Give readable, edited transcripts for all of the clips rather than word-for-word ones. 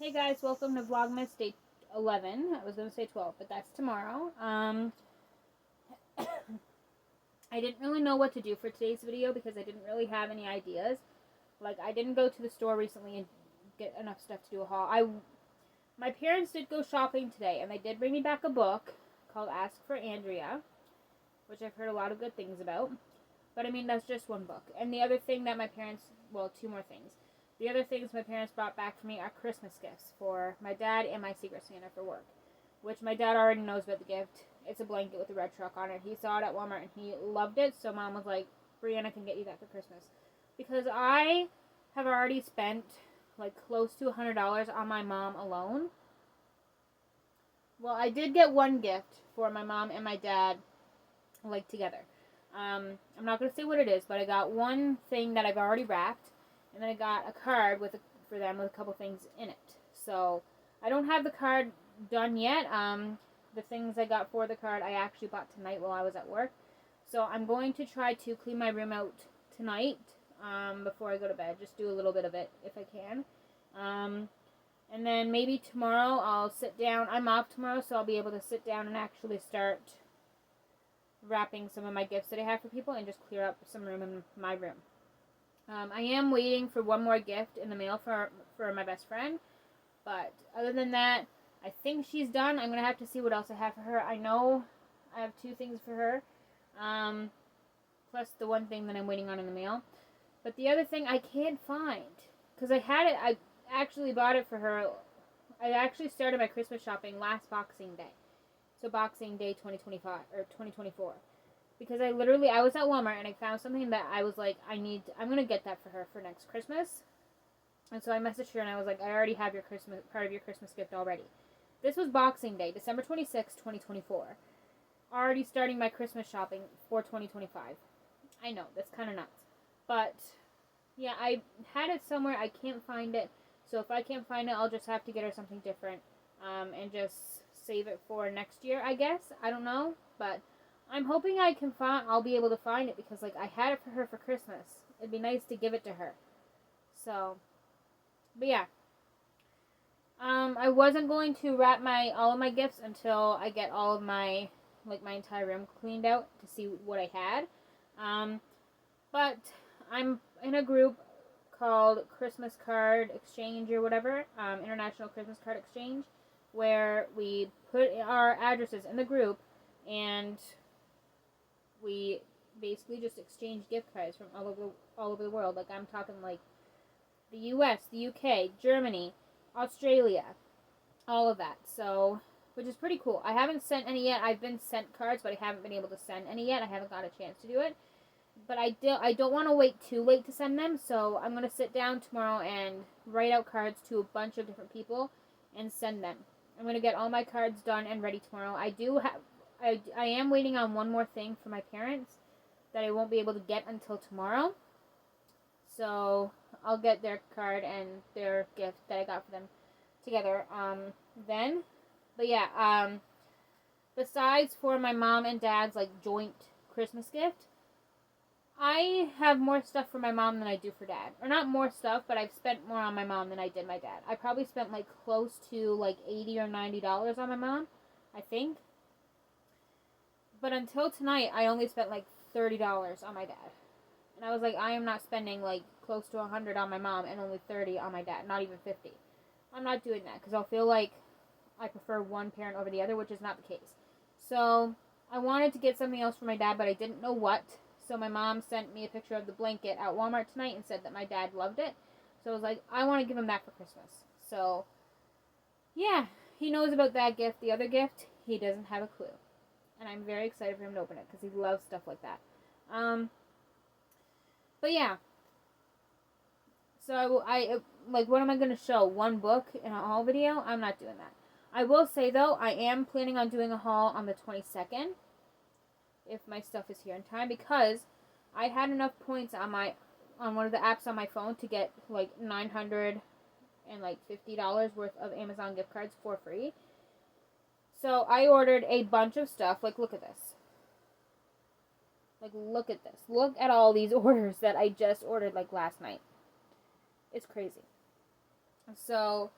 Hey guys, welcome to Vlogmas Day 11. I was going to say 12, but that's tomorrow. I didn't really know what to do for today's video because I didn't really have any ideas. Like, I didn't go to the store recently and get enough stuff to do a haul. My parents did go shopping today, and they did bring me back a book called Ask for Andrea, which I've heard a lot of good things about. But I mean, that's just one book. And the other thing that my parents, well, two more things. The other things my parents brought back for me are Christmas gifts for my dad and my Secret Santa for work, which my dad already knows about the gift. It's a blanket with a red truck on it. He saw it at Walmart and he loved it, so Mom was like, Brianna can get you that for Christmas. Because I have already spent like close to $100 on my mom alone. Well, I did get one gift for my mom and my dad, like, together. I'm not going to say what it is, but I got one thing that I've already wrapped, and then I got a card for them with a couple things in it. So, I don't have the card done yet. The things I got for the card I actually bought tonight while I was at work. So, I'm going to try to clean my room out tonight before I go to bed. Just do a little bit of it if I can. And then maybe tomorrow I'll sit down. I'm off tomorrow, so I'll be able to sit down and actually start wrapping some of my gifts that I have for people and just clear up some room in my room. I am waiting for one more gift in the mail for my best friend, but other than that, I think she's done. I'm going to have to see what else I have for her. I know I have two things for her, plus the one thing that I'm waiting on in the mail. But the other thing I can't find, because I had it, I actually bought it for her. I actually started my Christmas shopping last Boxing Day. So Boxing Day 2025 or 2024, because I was at Walmart and I found something that I was like, I'm gonna get that for her for next Christmas. And so I messaged her and I was like, I already have your part of your Christmas gift already. This was Boxing Day, December 26, 2024. Already starting my Christmas shopping for 2025. I know, that's kind of nuts. But yeah, I had it somewhere. I can't find it. So if I can't find it, I'll just have to get her something different, and just save it for next year, I guess. I don't know, but I'm hoping I'll be able to find it, because like I had it for her for Christmas. It'd be nice to give it to her. So, but yeah. I wasn't going to wrap all of my gifts until I get all of my entire room cleaned out to see what I had. But I'm in a group called Christmas Card Exchange or whatever, International Christmas Card Exchange, where we put our addresses in the group and we basically just exchange gift cards from all over the world. Like, I'm talking like the US, the UK, Germany, Australia, all of that. So, which is pretty cool. I haven't sent any yet. I've been sent cards, but I haven't been able to send any yet. I haven't got a chance to do it. But I don't want to wait too late to send them, so I'm going to sit down tomorrow and write out cards to a bunch of different people and send them. I'm going to get all my cards done and ready tomorrow. I am waiting on one more thing for my parents that I won't be able to get until tomorrow. So I'll get their card and their gift that I got for them together then. But yeah, besides for my mom and dad's like joint Christmas gift, I have more stuff for my mom than I do for dad. Or not more stuff, but I've spent more on my mom than I did my dad. I probably spent like close to like $80 or $90 on my mom, I think. But until tonight, I only spent like $30 on my dad. And I was like, I am not spending like close to $100 on my mom and only $30 on my dad, not even $50. I'm not doing that because I'll feel like I prefer one parent over the other, which is not the case. So I wanted to get something else for my dad, but I didn't know what. So my mom sent me a picture of the blanket at Walmart tonight and said that my dad loved it. So I was like, I want to give him that for Christmas. So, yeah, he knows about that gift. The other gift, he doesn't have a clue. And I'm very excited for him to open it because he loves stuff like that. But yeah. So I what am I going to show? One book in a haul video? I'm not doing that. I will say, though, I am planning on doing a haul on the 22nd. If my stuff is here in time, because I had enough points on one of the apps on my phone to get like $950 worth of Amazon gift cards for free. So I ordered a bunch of stuff. Like, look at this. Like, look at this. Look at all these orders that I just ordered like last night. It's crazy. So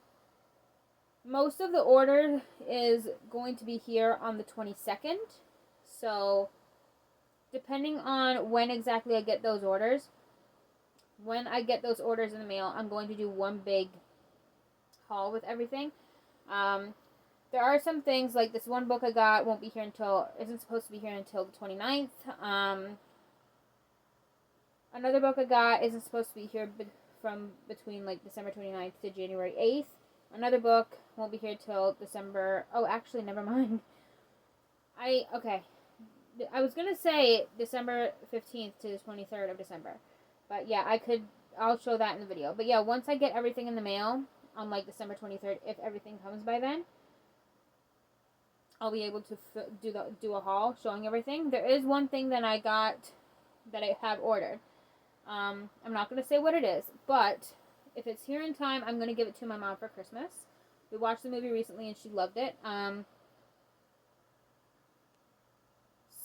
most of the order is going to be here on the 22nd. So, depending on when exactly I get those orders, when I get those orders in the mail, I'm going to do one big haul with everything. There are some things, like this one book I got won't be here until, isn't supposed to be here until the 29th. Another book I got isn't supposed to be here from between like December 29th to January 8th. Another book won't be here till December, oh actually never mind. I was going to say December 15th to the 23rd of December. But yeah, I'll show that in the video. But yeah, once I get everything in the mail on like December 23rd, if everything comes by then, I'll be able to do a haul showing everything. There is one thing that I got that I have ordered. I'm not going to say what it is, but if it's here in time, I'm going to give it to my mom for Christmas. We watched the movie recently and she loved it.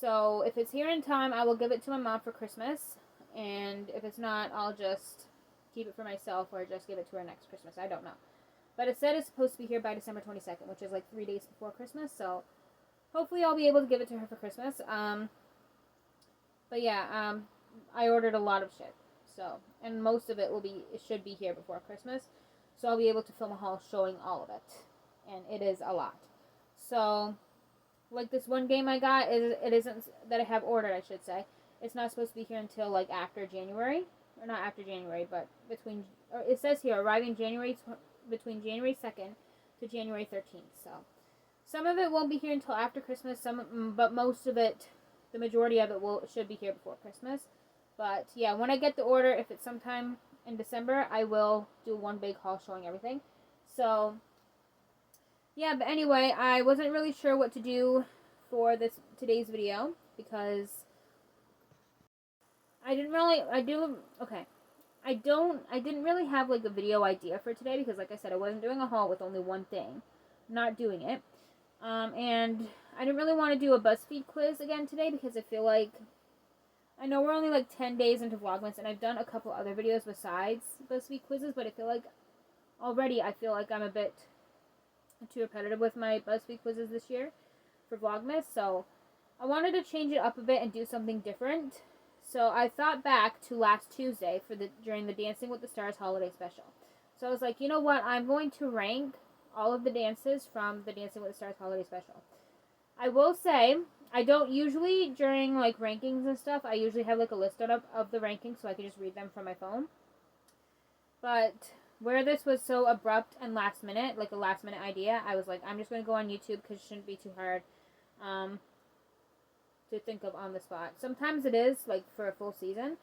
So if it's here in time, I will give it to my mom for Christmas. And if it's not, I'll just keep it for myself or just give it to her next Christmas. I don't know. But it said it's supposed to be here by December 22nd, which is like 3 days before Christmas. So hopefully I'll be able to give it to her for Christmas. But yeah, I ordered a lot of shit. So, and most of it should be here before Christmas. So I'll be able to film a haul showing all of it. And it is a lot. So, like this one game I got, it isn't, that I have ordered, I should say. It's not supposed to be here until like after January. Or not after January, but between, or it says here, arriving between January 2nd to January 13th. So, some of it won't be here until after Christmas, but most of it, the majority of it should be here before Christmas. But yeah, when I get the order, if it's sometime in December, I will do one big haul showing everything. So, yeah, but anyway, I wasn't really sure what to do for today's video because I didn't really have like a video idea for today because like I said, I wasn't doing a haul with only one thing. I'm not doing it. And I didn't really want to do a BuzzFeed quiz again today because I feel like, I know we're only like 10 days into Vlogmas and I've done a couple other videos besides BuzzFeed quizzes, but I feel like I'm a bit too repetitive with my BuzzFeed quizzes this year for Vlogmas, so I wanted to change it up a bit and do something different. So I thought back to last Tuesday during the Dancing with the Stars holiday special. So I was like, you know what, I'm going to rank all of the dances from the Dancing with the Stars holiday special. I will say, I don't usually, during like rankings and stuff, I usually have like a list of the rankings so I can just read them from my phone. But where this was so abrupt and last minute, like a last minute idea, I was like, I'm just going to go on YouTube because it shouldn't be too hard to think of on the spot. Sometimes it is, like for a full season.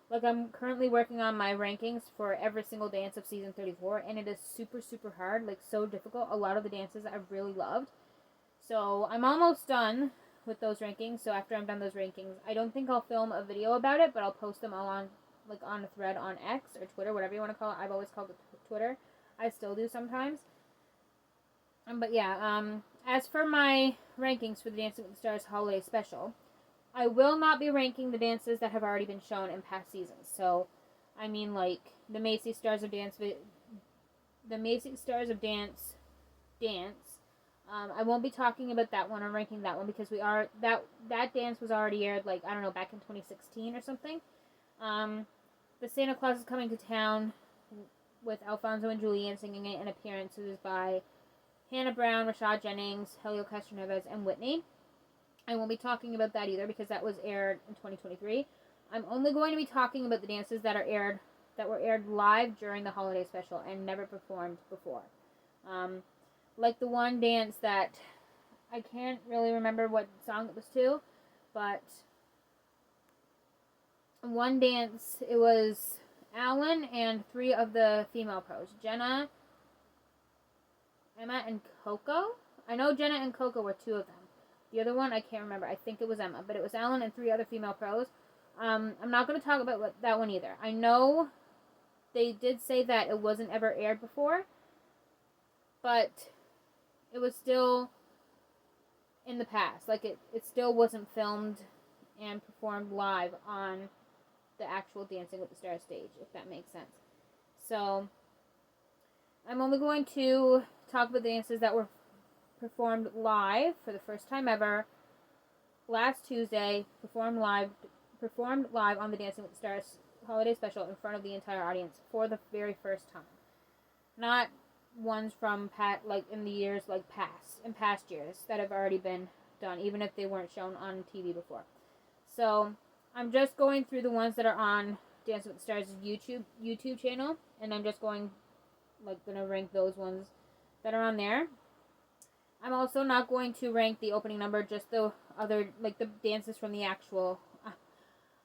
Like I'm currently working on my rankings for every single dance of season 34 and it is super, super hard, like so difficult. A lot of the dances I've really loved. So I'm almost done with those rankings. So after I'm done those rankings, I don't think I'll film a video about it, but I'll post them all on a thread on X or Twitter, whatever you want to call it. I've always called it Twitter. I still do sometimes. But yeah, as for my rankings for the Dancing with the Stars holiday special, I will not be ranking the dances that have already been shown in past seasons. So, I mean like the Macy's Stars of Dance dance. I won't be talking about that one or ranking that one because that dance was already aired, like, I don't know, back in 2016 or something. The Santa Claus is Coming to Town with Alfonso and Julian singing it, and appearances by Hannah Brown, Rashad Jennings, Helio Castroneves, and Whitney. I won't be talking about that either because that was aired in 2023. I'm only going to be talking about the dances that were aired live during the holiday special and never performed before. Like the one dance that I can't really remember what song it was to, but one dance, it was Alan and 3 of the female pros, Jenna, Emma, and Coco. I know Jenna and Coco were 2 of them. The other one, I can't remember. I think it was Emma, but it was Alan and 3 other female pros. I'm not going to talk about that one either. I know they did say that it wasn't ever aired before, but it was still in the past. Like, it still wasn't filmed and performed live on the actual Dancing with the Stars stage, if that makes sense. So, I'm only going to talk about the dances that were performed live for the first time ever last Tuesday. Performed live on the Dancing with the Stars holiday special in front of the entire audience for the very first time. Not ones from past years that have already been done, even if they weren't shown on TV before. So I'm just going through the ones that are on Dancing with the Stars YouTube channel, and I'm just gonna rank those ones that are on there. I'm also not going to rank the opening number, just the other, the dances from the actual.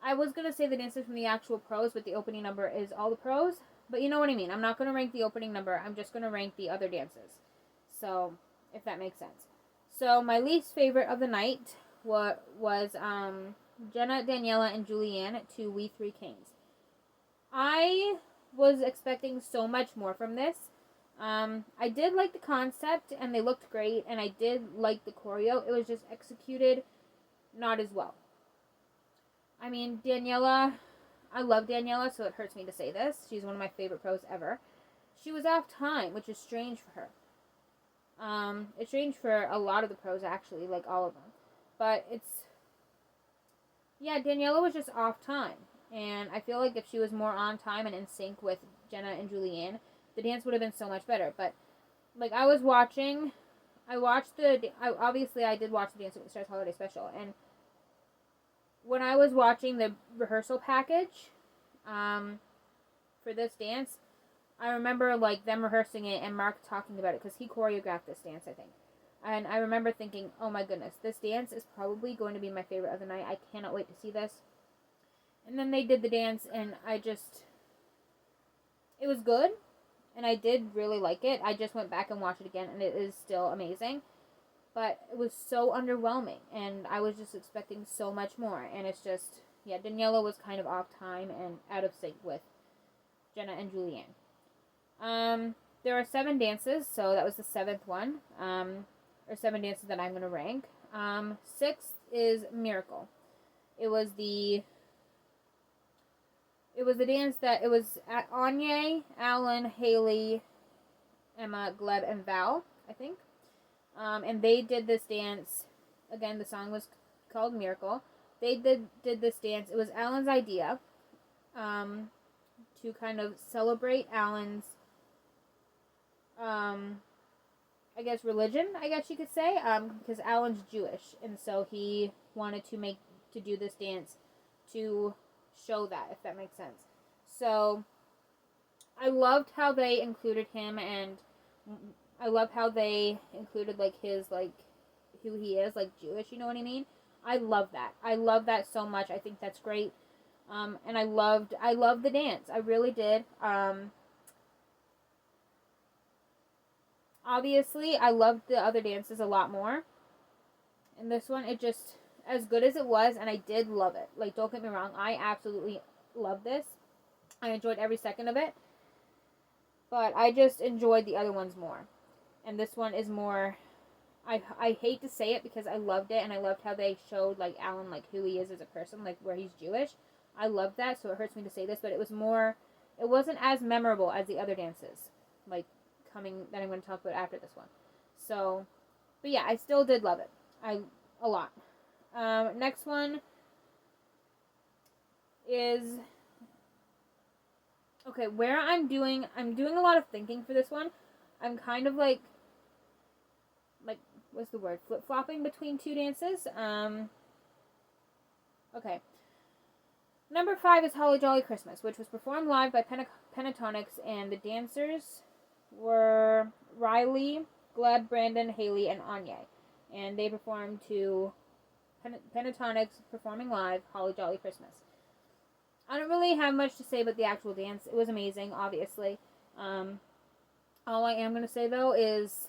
I was gonna say the dances from the actual pros, but the opening number is all the pros. But you know what I mean. I'm not gonna rank the opening number. I'm just gonna rank the other dances. So if that makes sense. So my least favorite of the night was Jenna, Daniela, and Julianne to We Three Kings. I was expecting so much more from this. I did like the concept, and they looked great, and I did like the choreo. It was just executed not as well. I mean, Daniela, I love Daniela, so it hurts me to say this. She's one of my favorite pros ever. She was off time, which is strange for her. It's strange for a lot of the pros, actually, like all of them. But Daniela was just off time. And I feel like if she was more on time and in sync with Jenna and Julianne, the dance would have been so much better. But, obviously I did watch the Dancing with the Stars holiday special. And when I was watching the rehearsal package, for this dance, I remember, them rehearsing it and Mark talking about it, because he choreographed this dance, I think. And I remember thinking, oh my goodness, this dance is probably going to be my favorite of the night. I cannot wait to see this. And then they did the dance, and it was good, and I did really like it. I just went back and watched it again, and it is still amazing. But it was so underwhelming, and I was just expecting so much more. And it's just, Daniela was kind of off time and out of sync with Jenna and Julianne. There are 7 dances, so that was the 7th one, or 7 dances that I'm going to rank. 6th is Miracle. It was the dance that, it was Anya, Alan, Haley, Emma, Gleb, and Val, I think. And they did this dance. Again, the song was called Miracle. They did this dance. It was Alan's idea, to kind of celebrate Alan's, religion, I guess you could say, because Alan's Jewish, and so he wanted to do this dance to show that, if that makes sense. So I loved how they included him, and I love how they included his who he is, Jewish, you know what I mean? I love that. I love that so much. I think that's great. And I loved the dance. I really did. Obviously, I loved the other dances a lot more. And this one, it just, as good as it was, and I did love it. Don't get me wrong, I absolutely love this. I enjoyed every second of it. But I just enjoyed the other ones more. And this one is more, I hate to say it because I loved it, and I loved how they showed, Alan, who he is as a person, where he's Jewish. I loved that, so it hurts me to say this, but it wasn't as memorable as the other dances, that I'm going to talk about after this one. So, but yeah, I still did love it. A lot. Next one is, okay, where I'm doing a lot of thinking for this one. I'm kind of what's the word? Flip-flopping between 2 dances. Okay. Number 5 is Holly Jolly Christmas, which was performed live by Pentatonics, and the dancers were Riley, Gleb, Brandon, Haley, and Anya. And they performed to Pentatonics performing live Holly Jolly Christmas. I don't really have much to say about the actual dance. It was amazing, obviously. All I am going to say, though, is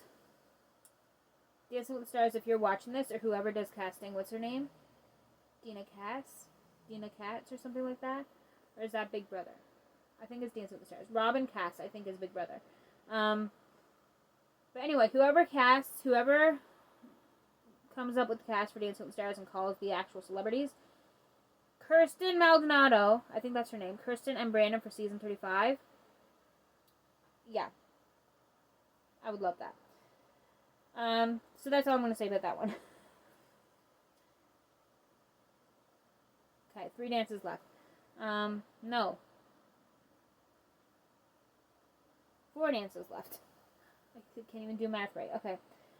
Dancing with the Stars, if you're watching this, or whoever does casting, what's her name? Dina Katz, or something like that? Or is that Big Brother? I think it's Dancing with the Stars. Robin Cass, I think, is Big Brother. But anyway, whoever comes up with the cast for Dancing with the Stars and calls the actual celebrities, Kirsten Maldonado, I think that's her name, Kirsten and Brandon for season 35. Yeah. I would love that. So that's all I'm going to say about that one. Okay, 3 dances left. No. 4 dances left. I can't even do math right. Okay.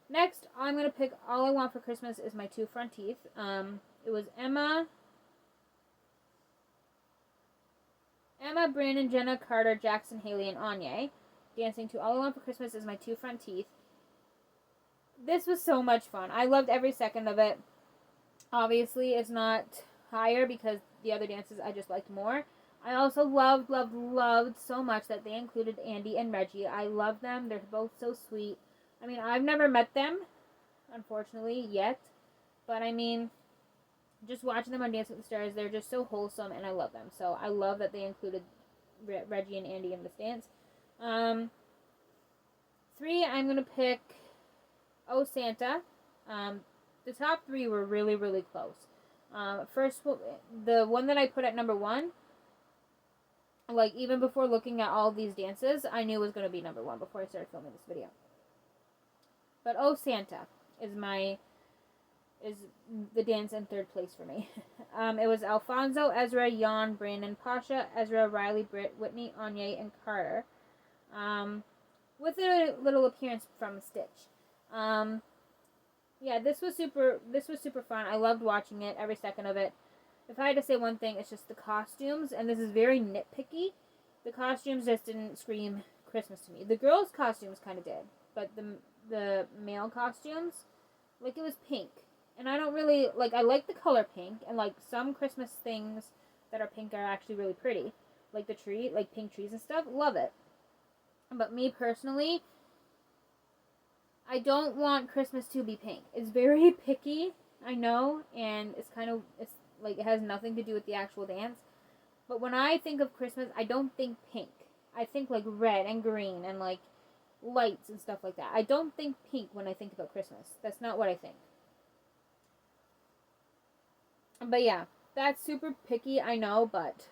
Next, I'm going to pick All I Want for Christmas is My 2 Front Teeth. It was Emma, Brandon, Jenna, Carter, Jackson, Haley, and Anya dancing to All I Want for Christmas is My 2 Front Teeth. This was so much fun. I loved every second of it. Obviously, it's not higher because the other dances I just liked more. I also loved so much that they included Andy and Reggie. I love them. They're both so sweet. I mean, I've never met them, unfortunately, yet. But I mean, just watching them on Dancing with the Stars, they're just so wholesome, and I love them. So I love that they included Reggie and Andy in this dance. 3, I'm going to pick Oh Santa. The top 3 were really, really close. First, the one that I put at number 1, like, even before looking at all these dances, I knew it was going to be number 1 before I started filming this video. But Oh Santa is the dance in 3rd place for me. It was Alfonso, Ezra, Jan, Brandon, Pasha, Ezra, Riley, Britt, Whitney, Anya, and Carter. With a little appearance from Stitch. Yeah, this was super fun. I loved watching it, every second of it. If I had to say one thing, it's just the costumes, and this is very nitpicky. The costumes just didn't scream Christmas to me. The girls' costumes kind of did, but the male costumes, like, it was pink. And I don't really, like, I like the color pink, and, like, some Christmas things that are pink are actually really pretty. Like the tree, like pink trees and stuff, love it. But me personally, I don't want Christmas to be pink. It's very picky, I know, and it's like, it has nothing to do with the actual dance. But when I think of Christmas, I don't think pink. I think, like, red and green and, like, lights and stuff like that. I don't think pink when I think about Christmas. That's not what I think. But yeah, that's super picky, I know, but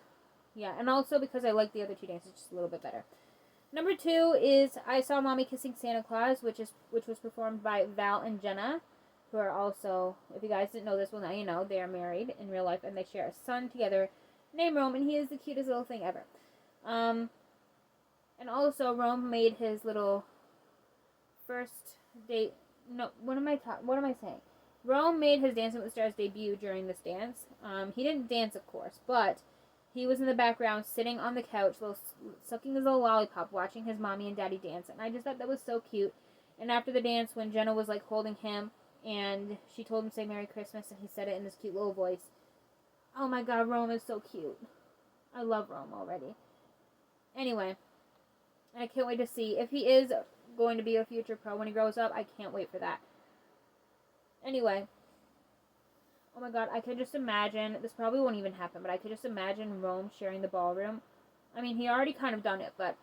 yeah. And also because I like the other 2 dances just a little bit better. Number 2 is I Saw Mommy Kissing Santa Claus, which was performed by Val and Jenna, who are also, if you guys didn't know this, well, now you know, they are married in real life, and they share a son together named Rome, and he is the cutest little thing ever. And also Rome made his little first date. No, what am I saying? Rome made his Dancing with the Stars debut during this dance. He didn't dance, of course, but he was in the background, sitting on the couch, sucking his little lollipop, watching his mommy and daddy dance. And I just thought that was so cute. And after the dance, when Jenna was, like, holding him, and she told him to say Merry Christmas, and he said it in this cute little voice. Oh my god, Rome is so cute. I love Rome already. Anyway, I can't wait to see if he is going to be a future pro when he grows up. I can't wait for that. Anyway. Oh my god, I could just imagine, this probably won't even happen, but I could just imagine Rome sharing the ballroom. I mean, he already kind of done it, but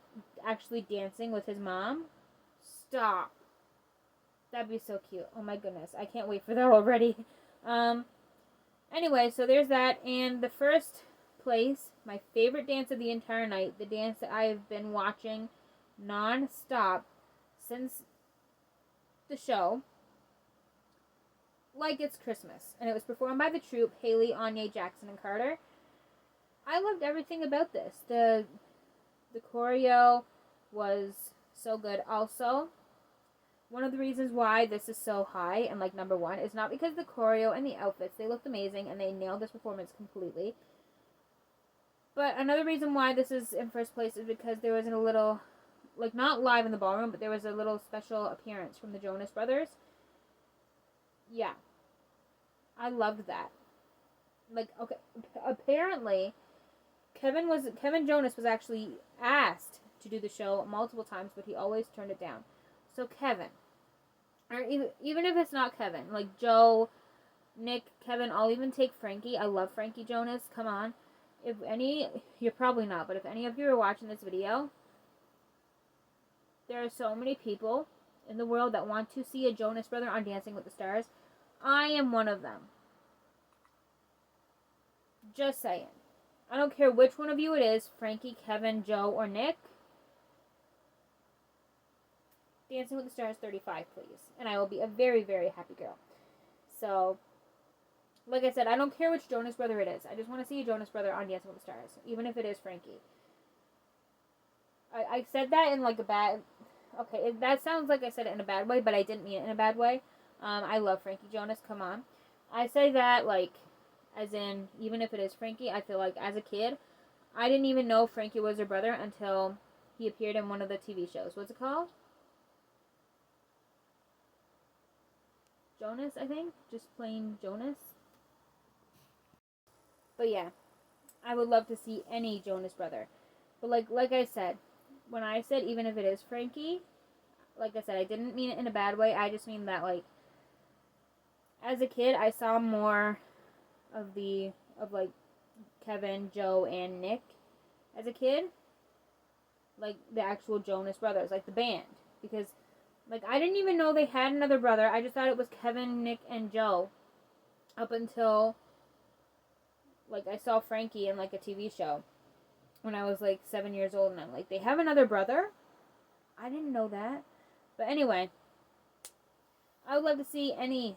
actually dancing with his mom? Stop. That'd be so cute. Oh my goodness, I can't wait for that already. Anyway, so there's that, and the first place, my favorite dance of the entire night, the dance that I've been watching non-stop since the show, like it's Christmas, and it was performed by the troupe Haley, Anya, Jackson, and Carter. I loved everything about this. The choreo was so good. Also, one of the reasons why this is so high and, like, number 1 is not because the choreo and the outfits, they looked amazing and they nailed this performance completely. But another reason why this is in first place is because there was a little, like, not live in the ballroom, but there was a little special appearance from the Jonas Brothers. Yeah. I loved that. Like, okay, apparently Kevin Jonas was actually asked to do the show multiple times, but he always turned it down. So Kevin, or even if it's not Kevin, like Joe, Nick, Kevin, I'll even take Frankie. I love Frankie Jonas. Come on. If any, you're probably not, but if any of you are watching this video, there are so many people in the world that want to see a Jonas brother on Dancing with the Stars. I am one of them. Just saying. I don't care which one of you it is, Frankie, Kevin, Joe, or Nick. Dancing with the Stars 35, please. And I will be a very, very happy girl. So, like I said, I don't care which Jonas Brother it is. I just want to see a Jonas Brother on Dancing with the Stars, even if it is Frankie. I said that in like a bad... Okay, that sounds like I said it in a bad way, but I didn't mean it in a bad way. I love Frankie Jonas, come on. I say that, like, as in, even if it is Frankie, I feel like as a kid, I didn't even know Frankie was her brother until he appeared in one of the TV shows. What's it called? Jonas, I think? Just plain Jonas. But yeah, I would love to see any Jonas Brother. But like I said, when I said even if it is Frankie, like I said, I didn't mean it in a bad way. I just mean that, like, as a kid, I saw more of like Kevin, Joe, and Nick as a kid. Like the actual Jonas Brothers, like the band. Because, like, I didn't even know they had another brother. I just thought it was Kevin, Nick, and Joe. Up until, like, I saw Frankie in, like, a TV show when I was, like, 7 years old. And I'm like, they have another brother? I didn't know that. But anyway, I would love to see any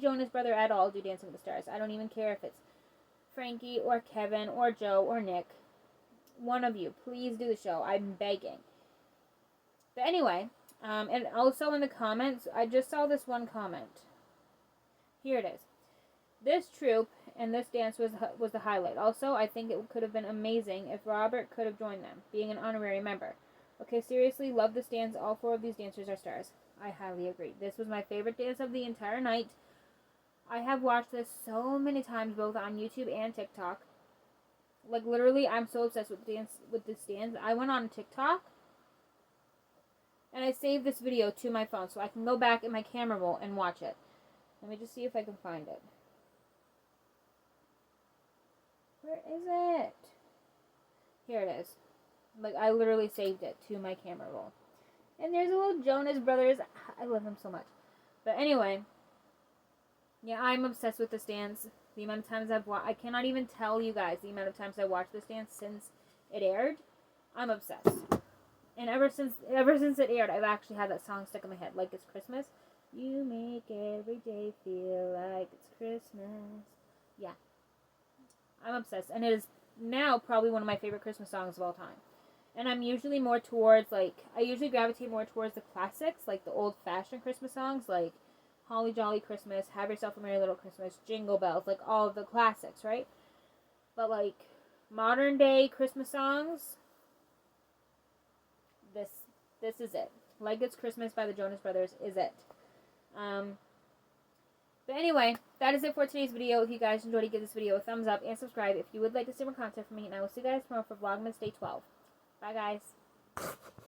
Jonas Brother at all do Dancing with the Stars. I don't even care if it's Frankie or Kevin or Joe or Nick. One of you, please do the show. I'm begging. But anyway, and also in the comments, I just saw this one comment. Here it is. This troupe and this dance was the highlight. Also, I think it could have been amazing if Robert could have joined them, being an honorary member. Okay, seriously, love this dance. All 4 of these dancers are stars. I highly agree. This was my favorite dance of the entire night. I have watched this so many times, both on YouTube and TikTok. Like, literally, I'm so obsessed with this dance. I went on TikTok, and I saved this video to my phone, so I can go back in my camera roll and watch it. Let me just see if I can find it. Where is it? Here it is. Like, I literally saved it to my camera roll. And there's a little Jonas Brothers. I love them so much. But anyway, yeah, I'm obsessed with this dance. The amount of times I've watched, I cannot even tell you guys the amount of times I watched this dance since it aired. I'm obsessed. And ever since it aired, I've actually had that song stuck in my head. Like It's Christmas. You make every day feel like it's Christmas. Yeah. I'm obsessed. And it is now probably one of my favorite Christmas songs of all time. And I'm usually more towards, like, I usually gravitate more towards the classics, like the old-fashioned Christmas songs, like Holly Jolly Christmas, Have Yourself a Merry Little Christmas, Jingle Bells, like all of the classics, right? But, like, modern-day Christmas songs, this is it. Like It's Christmas by the Jonas Brothers is it. But anyway, that is it for today's video. If you guys enjoyed it, give this video a thumbs up and subscribe if you would like to see more content from me. And I will see you guys tomorrow for Vlogmas Day 12. Bye, guys.